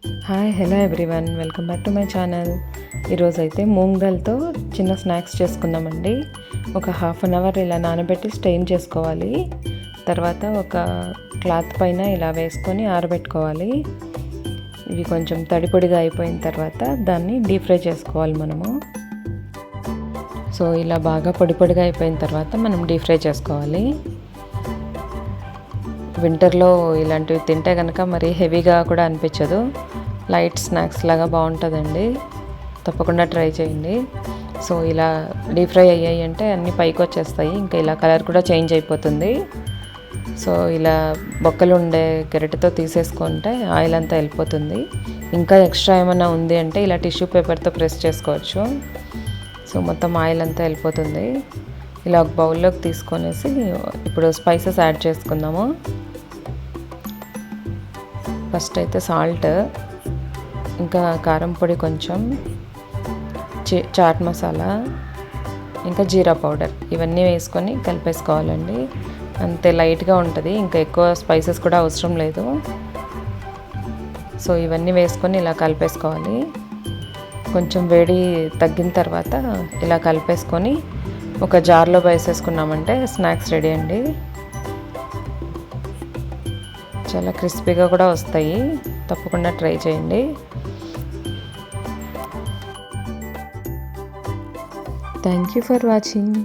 Hi hello everyone, welcome back to my channel. ఈరోజైతే మూంగ్ దాల్తో చిన్న snacks చేసుకుందామండి. ఒక హాఫ్ అన్ అవర్ ఇలా నానబెట్టి స్టెయిన్ చేసుకోవాలి. తర్వాత ఒక క్లాత్ పైన ఇలా వేసుకొని ఆరబెట్టుకోవాలి. ఇవి కొంచెం తడిపొడిగా అయిపోయిన తర్వాత దాన్ని డీప్ ఫ్రై చేసుకోవాలి మనము. సో ఇలా బాగా పొడిగా అయిపోయిన తర్వాత మనం డీప్ ఫ్రై చేసుకోవాలి. వింటర్లో ఇలాంటివి తింటే కనుక మరి హెవీగా కూడా అనిపించదు, లైట్ స్నాక్స్ లాగా బాగుంటుందండి. తప్పకుండా ట్రై చేయండి. సో ఇలా డీప్ ఫ్రై అయ్యాయి అంటే అన్నీ పైకి వచ్చేస్తాయి, ఇంకా ఇలా కలర్ కూడా చేంజ్ అయిపోతుంది. సో ఇలా బొక్కలు ఉండే గరిటెతో తీసేసుకుంటే ఆయిల్ అంతా వెళ్ళిపోతుంది. ఇంకా ఎక్స్ట్రా ఏమైనా ఉంది అంటే ఇలా టిష్యూ పేపర్తో ప్రెస్ చేసుకోవచ్చు. సో మొత్తం ఆయిల్ అంతా వెళ్ళిపోతుంది. ఇలా ఒక బౌల్లోకి తీసుకొనేసి ఇప్పుడు స్పైసెస్ యాడ్ చేసుకుందాము. ఫస్ట్ అయితే సాల్ట్, ఇంకా కారం పొడి కొంచెం, చాట్ మసాలా, ఇంకా జీరా పౌడర్, ఇవన్నీ వేసుకొని కలిపేసుకోవాలండి. అంతే లైట్గా ఉంటుంది, ఇంకా ఎక్కువ స్పైసెస్ కూడా అవసరం లేదు. సో ఇవన్నీ వేసుకొని ఇలా కలిపేసుకోవాలి. కొంచెం వేడి తగ్గిన తర్వాత ఇలా కలిపేసుకొని ఒక జార్లో వేసేసుకున్నామంటే స్నాక్స్ రెడీ అండి. చాలా క్రిస్పీగా కూడా వస్తాయి, తప్పకుండా ట్రై చేయండి. Thank you for watching.